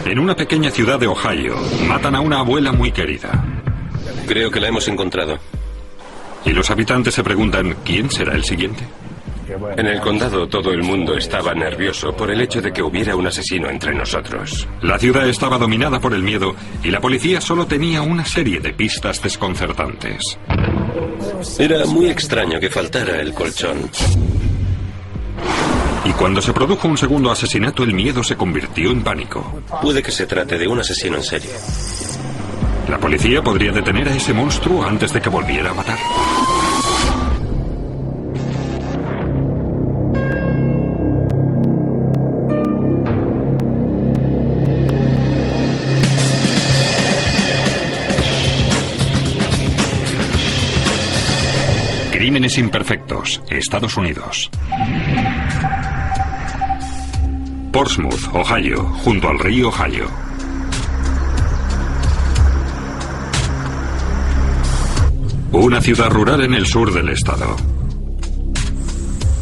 En una pequeña ciudad de Ohio, matan a una abuela muy querida. Creo que la hemos encontrado. Y los habitantes se preguntan, ¿quién será el siguiente? En el condado todo el mundo estaba nervioso por el hecho de que hubiera un asesino entre nosotros. La ciudad estaba dominada por el miedo y la policía solo tenía una serie de pistas desconcertantes. Era muy extraño que faltara el colchón. Y cuando se produjo un segundo asesinato, el miedo se convirtió en pánico. Puede que se trate de un asesino en serie. La policía podría detener a ese monstruo antes de que volviera a matar. Crímenes imperfectos, Estados Unidos. Portsmouth, Ohio, junto al río Ohio. Una ciudad rural en el sur del estado.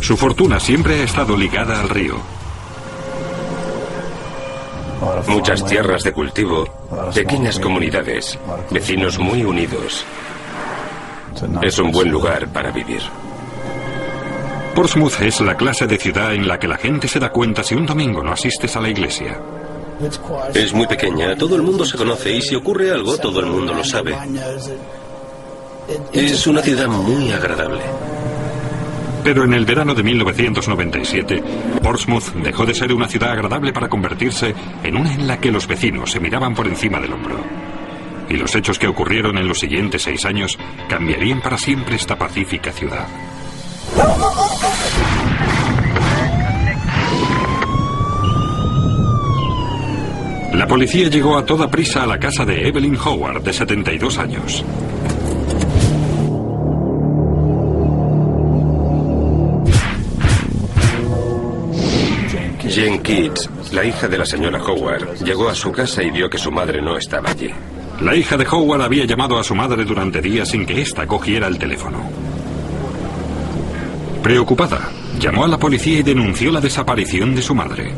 Su fortuna siempre ha estado ligada al río. Muchas tierras de cultivo, pequeñas comunidades, vecinos muy unidos. Es un buen lugar para vivir. Portsmouth es la clase de ciudad en la que la gente se da cuenta si un domingo no asistes a la iglesia. Es muy pequeña, todo el mundo se conoce y si ocurre algo, todo el mundo lo sabe. Es una ciudad muy agradable. Pero en el verano de 1997, Portsmouth dejó de ser una ciudad agradable para convertirse en una en la que los vecinos se miraban por encima del hombro. Y los hechos que ocurrieron en los siguientes 6 años cambiarían para siempre esta pacífica ciudad. La policía llegó a toda prisa a la casa de Evelyn Howard, de 72 años. Jane Keats, la hija de la señora Howard, llegó a su casa y vio que su madre no estaba allí. La hija de Howard había llamado a su madre durante días sin que ésta cogiera el teléfono. Preocupada, llamó a la policía y denunció la desaparición de su madre.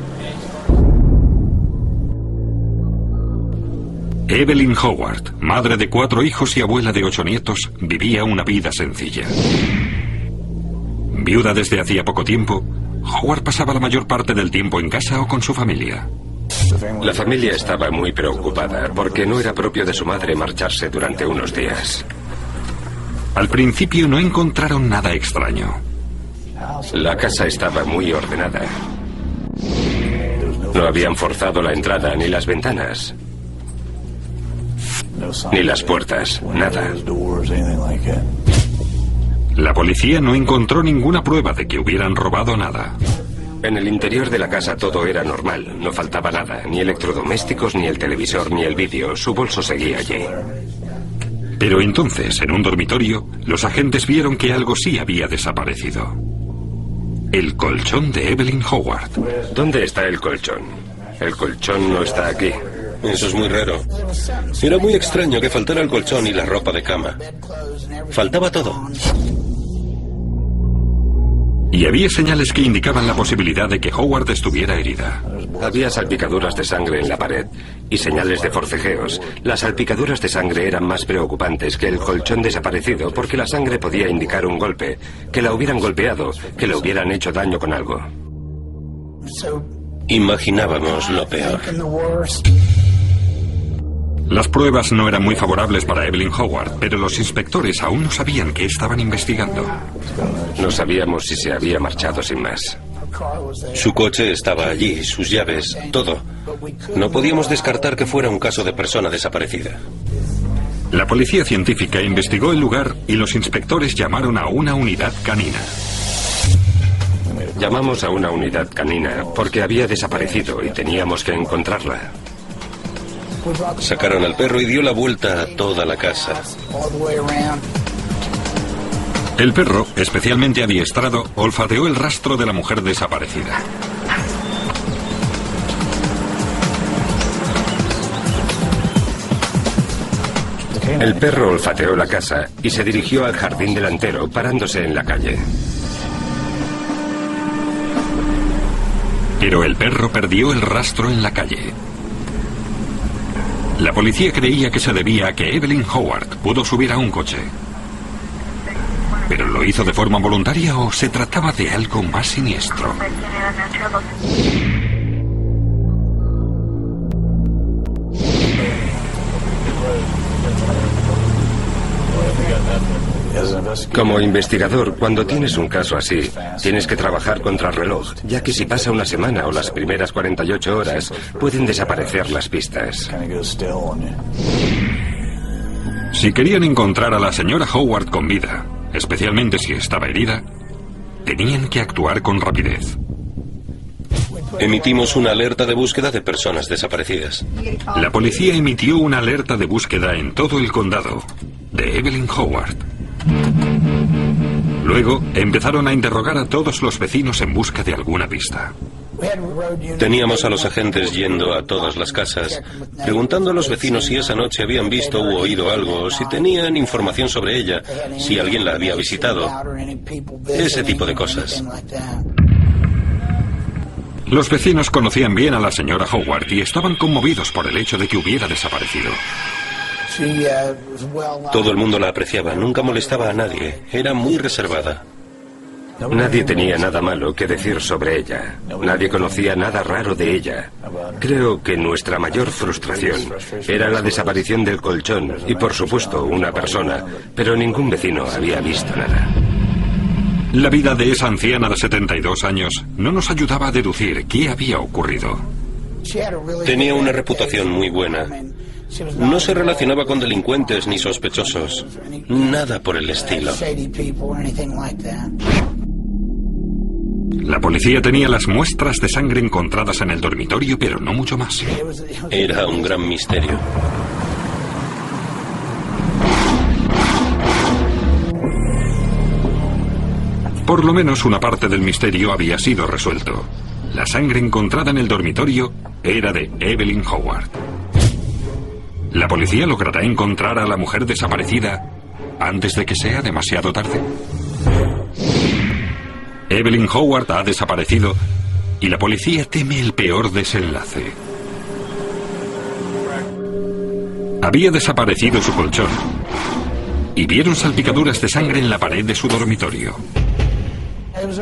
Evelyn Howard, madre de 4 hijos y abuela de 8 nietos, vivía una vida sencilla. Viuda desde hacía poco tiempo, Howard pasaba la mayor parte del tiempo en casa o con su familia. La familia estaba muy preocupada porque no era propio de su madre marcharse durante unos días. Al principio no encontraron nada extraño. La casa estaba muy ordenada. No habían forzado la entrada ni las ventanas, ni las puertas, nada. La policía no encontró ninguna prueba de que hubieran robado nada. En el interior de la casa todo era normal, no faltaba nada, ni electrodomésticos, ni el televisor, ni el vídeo. Su bolso seguía allí. Pero entonces, en un dormitorio, los agentes vieron que algo sí había desaparecido. El colchón de Evelyn Howard. ¿Dónde está el colchón? El colchón no está aquí. Eso es muy raro. Era muy extraño que faltara el colchón y la ropa de cama. Faltaba todo. Y había señales que indicaban la posibilidad de que Howard estuviera herida. Había salpicaduras de sangre en la pared y señales de forcejeos. Las salpicaduras de sangre eran más preocupantes que el colchón desaparecido porque la sangre podía indicar un golpe, que la hubieran golpeado, que le hubieran hecho daño con algo. Imaginábamos lo peor. Las pruebas no eran muy favorables para Evelyn Howard, pero los inspectores aún no sabían qué estaban investigando. No sabíamos si se había marchado sin más. Su coche estaba allí, sus llaves, todo. No podíamos descartar que fuera un caso de persona desaparecida. La policía científica investigó el lugar y los inspectores llamaron a una unidad canina. Llamamos a una unidad canina porque había desaparecido y teníamos que encontrarla. Sacaron al perro y dio la vuelta a toda la casa. El perro, especialmente adiestrado, olfateó el rastro de la mujer desaparecida. El perro olfateó la casa y se dirigió al jardín delantero, parándose en la calle. Pero el perro perdió el rastro en la calle. La policía creía que se debía a que Evelyn Howard pudo subir a un coche. ¿Pero lo hizo de forma voluntaria o se trataba de algo más siniestro? Como investigador, cuando tienes un caso así, tienes que trabajar contra el reloj, ya que si pasa una semana o las primeras 48 horas, pueden desaparecer las pistas. Si querían encontrar a la señora Howard con vida, especialmente si estaba herida, tenían que actuar con rapidez. Emitimos una alerta de búsqueda de personas desaparecidas. La policía emitió una alerta de búsqueda en todo el condado de Evelyn Howard. Luego empezaron a interrogar a todos los vecinos en busca de alguna pista. Teníamos a los agentes yendo a todas las casas, preguntando a los vecinos si esa noche habían visto u oído algo, si tenían información sobre ella, si alguien la había visitado, ese tipo de cosas. Los vecinos conocían bien a la señora Howard y estaban conmovidos por el hecho de que hubiera desaparecido. Todo el mundo la apreciaba, nunca molestaba a nadie, era muy reservada. Nadie tenía nada malo que decir sobre ella. Nadie conocía nada raro de ella. Creo que nuestra mayor frustración era la desaparición del colchón y, por supuesto, una persona, pero ningún vecino había visto nada. La vida de esa anciana de 72 años no nos ayudaba a deducir qué había ocurrido. Tenía una reputación muy buena. No se relacionaba con delincuentes ni sospechosos. Nada por el estilo. La policía tenía las muestras de sangre encontradas en el dormitorio, pero no mucho más. Era un gran misterio. Por lo menos una parte del misterio había sido resuelto. La sangre encontrada en el dormitorio era de Evelyn Howard. ¿La policía logrará encontrar a la mujer desaparecida antes de que sea demasiado tarde? Evelyn Howard ha desaparecido y la policía teme el peor desenlace. Había desaparecido su colchón y vieron salpicaduras de sangre en la pared de su dormitorio.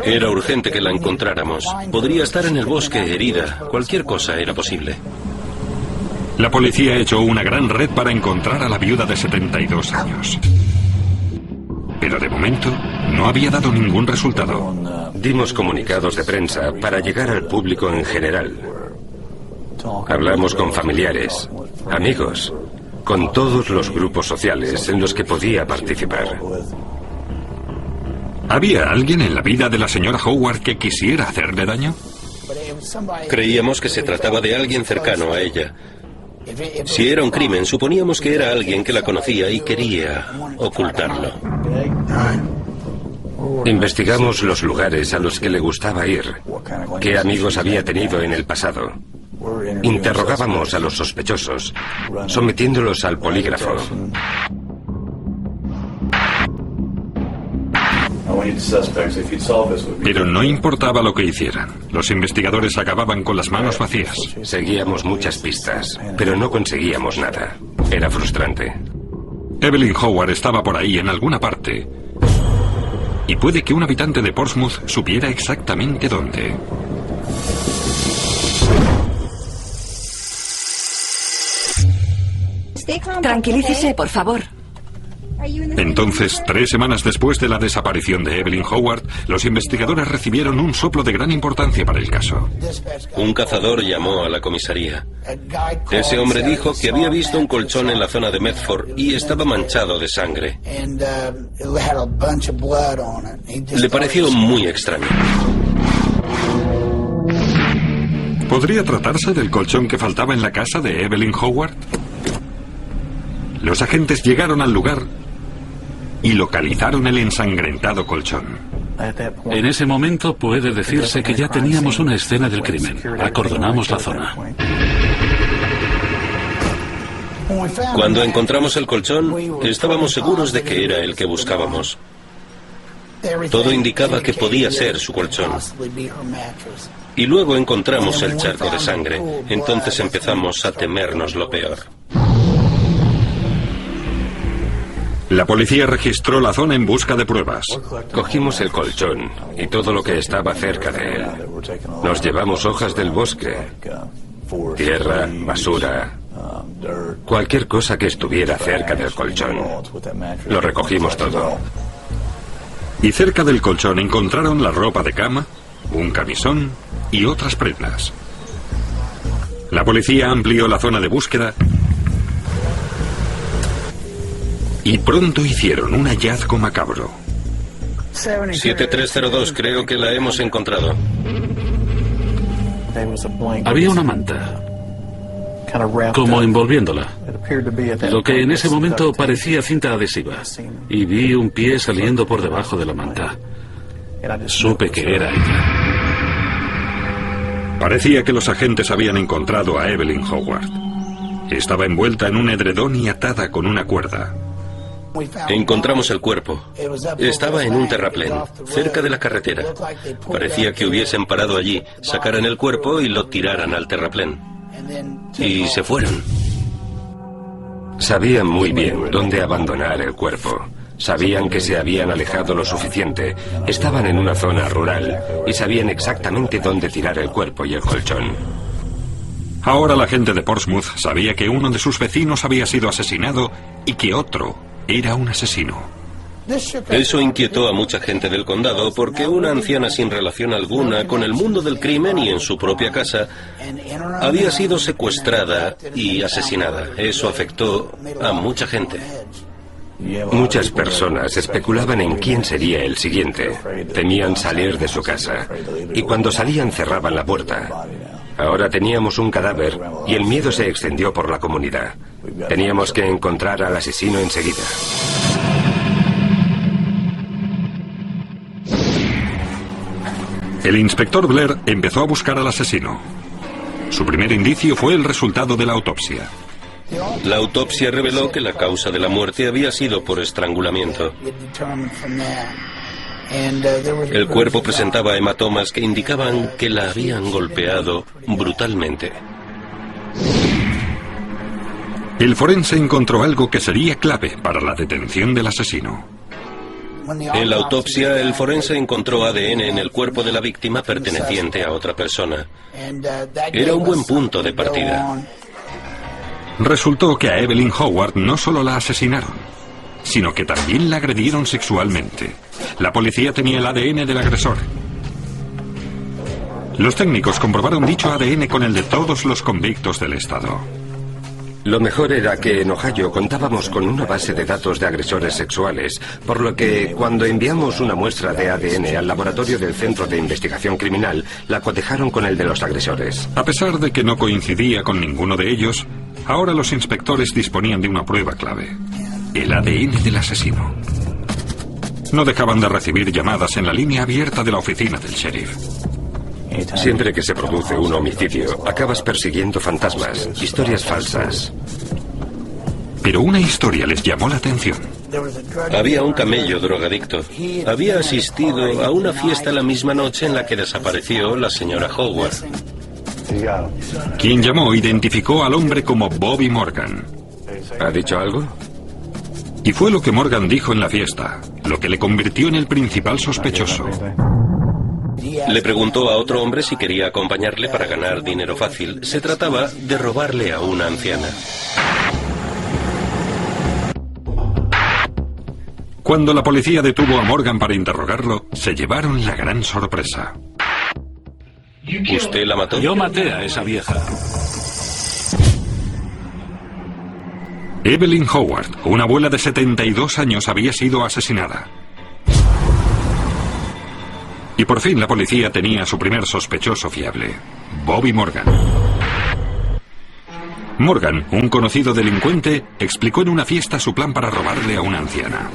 Era urgente que la encontráramos. Podría estar en el bosque herida. Cualquier cosa era posible. La policía echó una gran red para encontrar a la viuda de 72 años. Pero de momento no había dado ningún resultado. Dimos comunicados de prensa para llegar al público en general. Hablamos con familiares, amigos, con todos los grupos sociales en los que podía participar. ¿Había alguien en la vida de la señora Howard que quisiera hacerle daño? Creíamos que se trataba de alguien cercano a ella. Si era un crimen, suponíamos que era alguien que la conocía y quería ocultarlo. Investigamos los lugares a los que le gustaba ir, qué amigos había tenido en el pasado. Interrogábamos a los sospechosos, sometiéndolos al polígrafo. Pero no importaba lo que hicieran. Los investigadores acababan con las manos vacías. Seguíamos muchas pistas, pero no conseguíamos nada. Era frustrante. Evelyn Howard estaba por ahí en alguna parte. Y puede que un habitante de Portsmouth supiera exactamente dónde. Tranquilícese, por favor. Entonces, 3 semanas después de la desaparición de Evelyn Howard, los investigadores recibieron un soplo de gran importancia para el caso. Un cazador llamó a la comisaría. Ese hombre dijo que había visto un colchón en la zona de Medford y estaba manchado de sangre. Le pareció muy extraño. ¿Podría tratarse del colchón que faltaba en la casa de Evelyn Howard? Los agentes llegaron al lugar y localizaron el ensangrentado colchón. En ese momento puede decirse que ya teníamos una escena del crimen. Acordonamos la zona. Cuando encontramos el colchón, estábamos seguros de que era el que buscábamos. Todo indicaba que podía ser su colchón. Y luego encontramos el charco de sangre. Entonces empezamos a temernos lo peor. La policía registró la zona en busca de pruebas. Cogimos el colchón y todo lo que estaba cerca de él. Nos llevamos hojas del bosque, tierra, basura, cualquier cosa que estuviera cerca del colchón. Lo recogimos todo. Y cerca del colchón encontraron la ropa de cama, un camisón y otras prendas. La policía amplió la zona de búsqueda y pronto hicieron un hallazgo macabro. 7302, creo que la hemos encontrado. Había una manta, como envolviéndola, lo que en ese momento parecía cinta adhesiva, y vi un pie saliendo por debajo de la manta. Supe que era ella. Parecía que los agentes habían encontrado a Evelyn Howard. Estaba envuelta en un edredón y atada con una cuerda. Encontramos el cuerpo. Estaba en un terraplén, cerca de la carretera. Parecía que hubiesen parado allí, sacaran el cuerpo y lo tiraran al terraplén. Y se fueron. Sabían muy bien dónde abandonar el cuerpo. Sabían que se habían alejado lo suficiente. Estaban en una zona rural y sabían exactamente dónde tirar el cuerpo y el colchón. Ahora la gente de Portsmouth sabía que uno de sus vecinos había sido asesinado y que otro era un asesino. Eso inquietó a mucha gente del condado porque una anciana sin relación alguna con el mundo del crimen y en su propia casa había sido secuestrada y asesinada. Eso afectó a mucha gente. Muchas personas especulaban en quién sería el siguiente. Temían salir de su casa y cuando salían cerraban la puerta. Ahora teníamos un cadáver y el miedo se extendió por la comunidad. Teníamos que encontrar al asesino enseguida. El inspector Blair empezó a buscar al asesino. Su primer indicio fue el resultado de la autopsia. La autopsia reveló que la causa de la muerte había sido por estrangulamiento. El cuerpo presentaba hematomas que indicaban que la habían golpeado brutalmente. El forense encontró algo que sería clave para la detención del asesino. En la autopsia, el forense encontró ADN en el cuerpo de la víctima perteneciente a otra persona. Era un buen punto de partida. Resultó que a Evelyn Howard no solo la asesinaron, sino que también la agredieron sexualmente. La policía tenía el ADN del agresor. Los técnicos comprobaron dicho ADN con el de todos los convictos del estado. Lo mejor era que en Ohio contábamos con una base de datos de agresores sexuales, por lo que cuando enviamos una muestra de ADN al laboratorio del Centro de Investigación Criminal, la cotejaron con el de los agresores. A pesar de que no coincidía con ninguno de ellos, ahora los inspectores disponían de una prueba clave: el ADN del asesino. No dejaban de recibir llamadas en la línea abierta de la oficina del sheriff. Siempre que se produce un homicidio, acabas persiguiendo fantasmas, historias falsas. Pero una historia les llamó la atención. Había un camello drogadicto. Había asistido a una fiesta la misma noche en la que desapareció la señora Howard. Quien llamó identificó al hombre como Bobby Morgan. ¿Ha dicho algo? Y fue lo que Morgan dijo en la fiesta, lo que le convirtió en el principal sospechoso. Le preguntó a otro hombre si quería acompañarle para ganar dinero fácil. Se trataba de robarle a una anciana. Cuando la policía detuvo a Morgan para interrogarlo, se llevaron la gran sorpresa. ¿Usted la mató? Yo maté a esa vieja. Evelyn Howard, una abuela de 72 años, había sido asesinada. Y por fin la policía tenía a su primer sospechoso fiable, Bobby Morgan. Morgan, un conocido delincuente, explicó en una fiesta su plan para robarle a una anciana.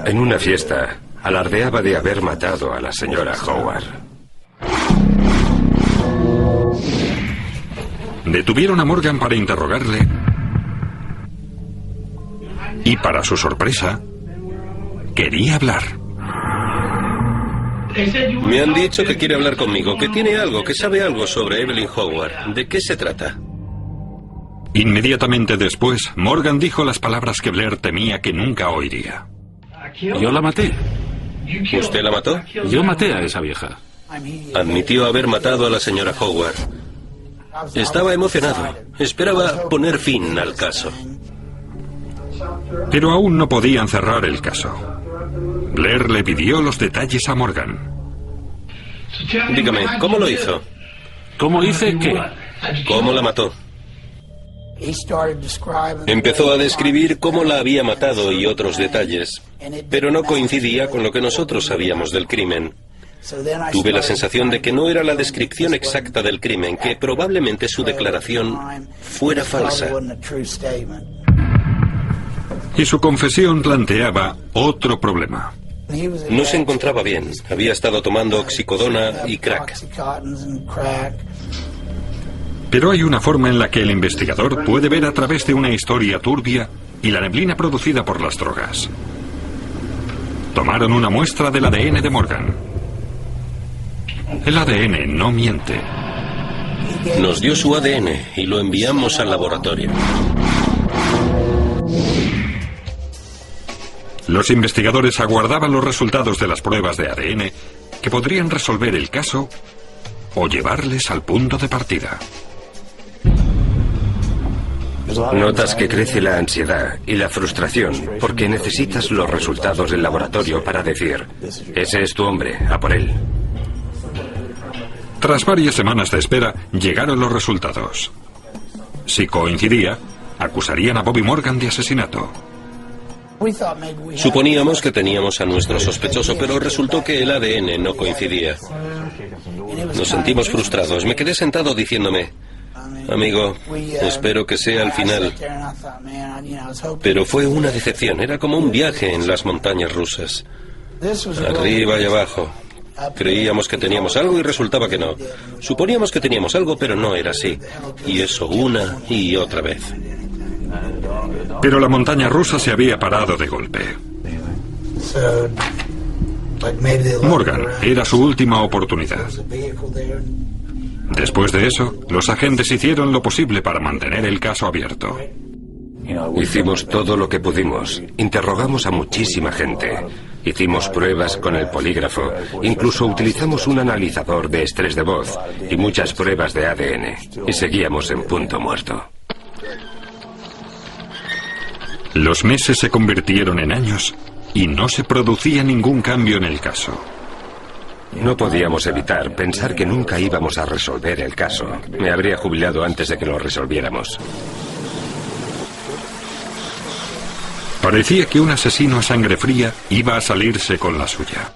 En una fiesta, alardeaba de haber matado a la señora Howard. Detuvieron a Morgan para interrogarle y, para su sorpresa, quería hablar. Me han dicho que quiere hablar conmigo, que tiene algo, que sabe algo sobre Evelyn Howard. ¿De qué se trata? Inmediatamente después, Morgan dijo las palabras que Blair temía que nunca oiría. Yo la maté. ¿Usted la mató? Yo maté a esa vieja. Admitió haber matado a la señora Howard. Estaba emocionado. Esperaba poner fin al caso. Pero aún no podían cerrar el caso. Blair le pidió los detalles a Morgan. Dígame, ¿cómo lo hizo? ¿Cómo hice qué? ¿Cómo la mató? Empezó a describir cómo la había matado y otros detalles, pero no coincidía con lo que nosotros sabíamos del crimen. Tuve la sensación de que no era la descripción exacta del crimen, que probablemente su declaración fuera falsa. Y su confesión planteaba otro problema. No se encontraba bien. Había estado tomando oxicodona y crack. Pero hay una forma en la que el investigador puede ver a través de una historia turbia y la neblina producida por las drogas. Tomaron una muestra del ADN de Morgan. El ADN no miente. Nos dio su ADN y lo enviamos al laboratorio. Los investigadores aguardaban los resultados de las pruebas de ADN que podrían resolver el caso o llevarles al punto de partida. Notas que crece la ansiedad y la frustración porque necesitas los resultados del laboratorio para decir, ese es tu hombre, a por él. Tras varias semanas de espera, llegaron los resultados. Si coincidía, acusarían a Bobby Morgan de asesinato. Suponíamos que teníamos a nuestro sospechoso, pero resultó que el ADN no coincidía. Nos sentimos frustrados. Me quedé sentado diciéndome, amigo, espero que sea el final. Pero fue una decepción. Era como un viaje en las montañas rusas. Arriba y abajo. Creíamos que teníamos algo y resultaba que no. Suponíamos que teníamos algo, pero no era así. Y eso una y otra vez. Pero la montaña rusa se había parado de golpe. Morgan era su última oportunidad. Después de eso, los agentes hicieron lo posible para mantener el caso abierto. Hicimos todo lo que pudimos. Interrogamos a muchísima gente. Hicimos pruebas con el polígrafo. Incluso utilizamos un analizador de estrés de voz y muchas pruebas de ADN. Y seguíamos en punto muerto. Los meses se convirtieron en años y no se producía ningún cambio en el caso. No podíamos evitar pensar que nunca íbamos a resolver el caso. Me habría jubilado antes de que lo resolviéramos. Parecía que un asesino a sangre fría iba a salirse con la suya.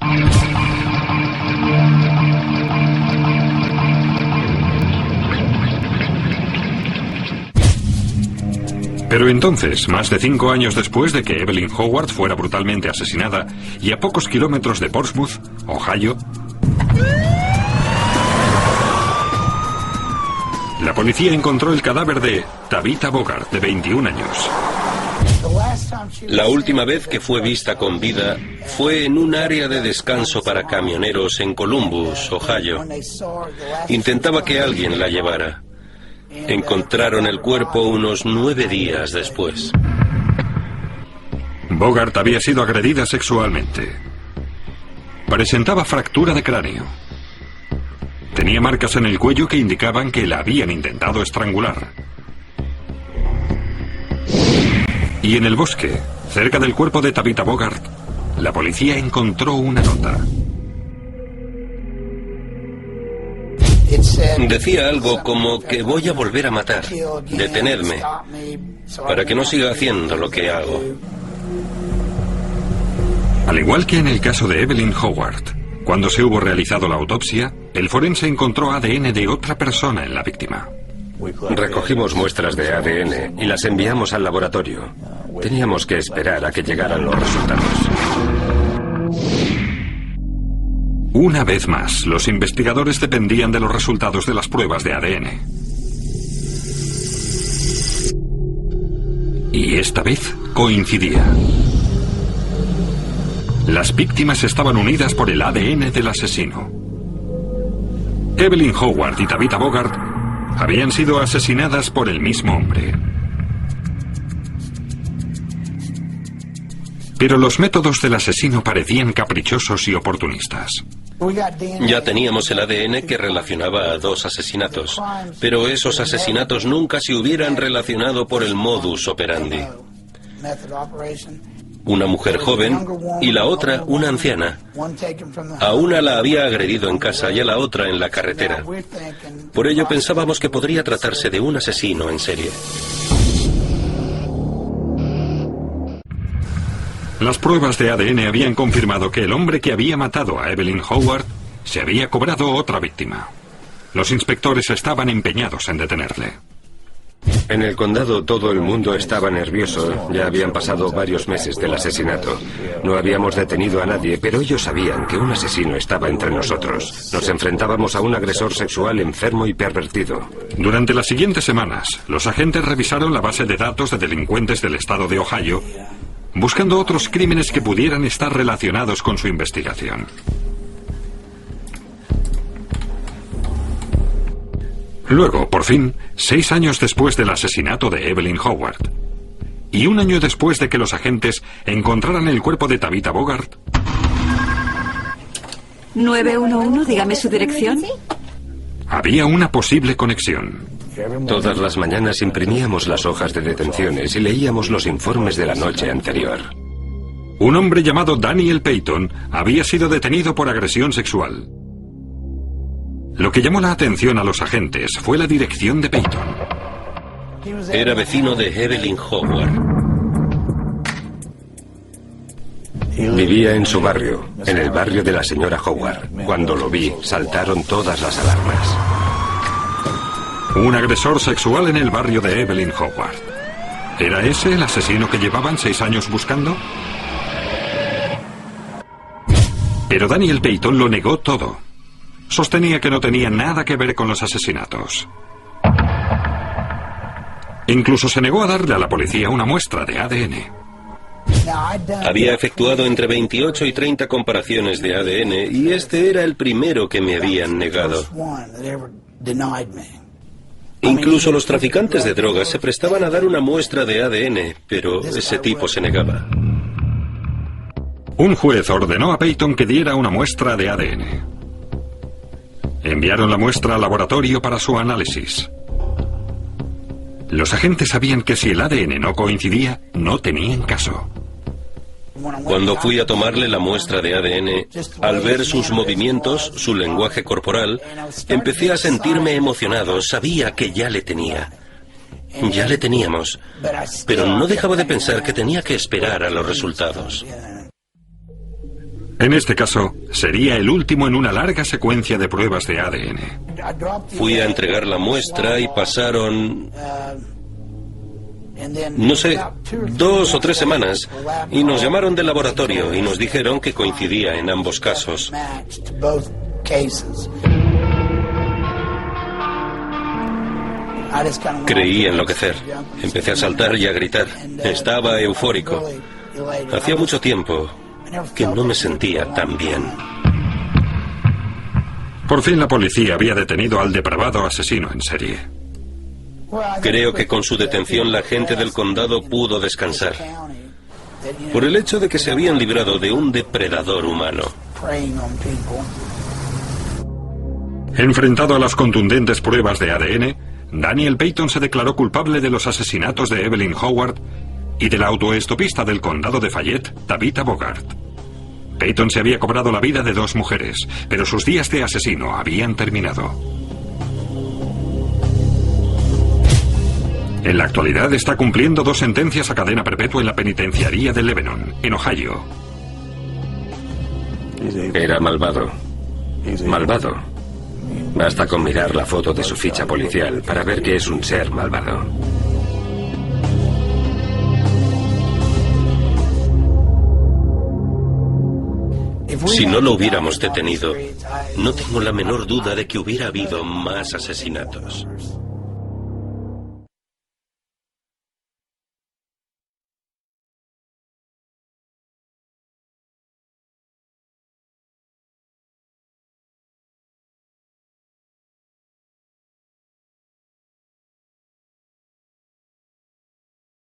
Pero entonces, más de 5 años después de que Evelyn Howard fuera brutalmente asesinada y a pocos kilómetros de Portsmouth, Ohio, la policía encontró el cadáver de Tabitha Bogart, de 21 años. La última vez que fue vista con vida fue en un área de descanso para camioneros en Columbus, Ohio. Intentaba que alguien la llevara. Encontraron el cuerpo unos 9 días después. Bogart había sido agredida sexualmente. Presentaba fractura de cráneo. Tenía marcas en el cuello que indicaban que la habían intentado estrangular. Y en el bosque, cerca del cuerpo de Tabitha Bogart, la policía encontró una nota. Decía algo como que voy a volver a matar, detenerme, para que no siga haciendo lo que hago. Al igual que en el caso de Evelyn Howard, cuando se hubo realizado la autopsia, el forense encontró ADN de otra persona en la víctima. Recogimos muestras de ADN y las enviamos al laboratorio. Teníamos que esperar a que llegaran los resultados. Una vez más, los investigadores dependían de los resultados de las pruebas de ADN. Y esta vez coincidía. Las víctimas estaban unidas por el ADN del asesino. Evelyn Howard y Tabitha Bogart habían sido asesinadas por el mismo hombre. Pero los métodos del asesino parecían caprichosos y oportunistas. Ya teníamos el ADN que relacionaba a 2 asesinatos, pero esos asesinatos nunca se hubieran relacionado por el modus operandi. Una mujer joven y la otra una anciana. A una la había agredido en casa y a la otra en la carretera. Por ello pensábamos que podría tratarse de un asesino en serie. Las pruebas de ADN habían confirmado que el hombre que había matado a Evelyn Howard se había cobrado otra víctima. Los inspectores estaban empeñados en detenerle. En el condado todo el mundo estaba nervioso. Ya habían pasado varios meses del asesinato. No habíamos detenido a nadie, pero ellos sabían que un asesino estaba entre nosotros. Nos enfrentábamos a un agresor sexual enfermo y pervertido. Durante las siguientes semanas, los agentes revisaron la base de datos de delincuentes del estado de Ohio, buscando otros crímenes que pudieran estar relacionados con su investigación. Luego, por fin, 6 años después del asesinato de Evelyn Howard, y 1 año después de que los agentes encontraran el cuerpo de Tabitha Bogart, 911, dígame su dirección. había una posible conexión. Todas las mañanas imprimíamos las hojas de detenciones y leíamos los informes de la noche anterior. Un hombre llamado Daniel Payton había sido detenido por agresión sexual. Lo que llamó la atención a los agentes fue la dirección de Payton. Era vecino de Evelyn Howard. Vivía en su barrio, en el barrio de la señora Howard. Cuando lo vi, saltaron todas las alarmas. Un agresor sexual en el barrio de Evelyn Howard. ¿Era ese el asesino que llevaban 6 años buscando? Pero Daniel Payton lo negó todo. Sostenía que no tenía nada que ver con los asesinatos. Incluso se negó a darle a la policía una muestra de ADN. Había efectuado entre 28 y 30 comparaciones de ADN y este era el primero que me habían negado. Incluso los traficantes de drogas se prestaban a dar una muestra de ADN, pero ese tipo se negaba. Un juez ordenó a Payton que diera una muestra de ADN. Enviaron la muestra al laboratorio para su análisis. Los agentes sabían que si el ADN no coincidía, no tenían caso. Cuando fui a tomarle la muestra de ADN, al ver sus movimientos, su lenguaje corporal, empecé a sentirme emocionado. Sabía que ya le tenía. Ya le teníamos. Pero no dejaba de pensar que tenía que esperar a los resultados. En este caso, sería el último en una larga secuencia de pruebas de ADN. Fui a entregar la muestra y pasaron, no sé, 2 o 3 semanas, y nos llamaron del laboratorio y nos dijeron que coincidía en ambos casos. Creí enloquecer. Empecé a saltar y a gritar. Estaba eufórico. Hacía mucho tiempo que no me sentía tan bien. Por fin la policía había detenido al depravado asesino en serie. Creo que con su detención la gente del condado pudo descansar, por el hecho de que se habían librado de un depredador humano. Enfrentado a las contundentes pruebas de ADN, Daniel Payton se declaró culpable de los asesinatos de Evelyn Howard y de la autoestopista del condado de Fayette, Tabitha Bogart. Payton se había cobrado la vida de 2 mujeres, pero sus días de asesino habían terminado. En la actualidad está cumpliendo 2 sentencias a cadena perpetua en la penitenciaría de Lebanon, en Ohio. Era malvado. Malvado. Basta con mirar la foto de su ficha policial para ver que es un ser malvado. Si no lo hubiéramos detenido, no tengo la menor duda de que hubiera habido más asesinatos.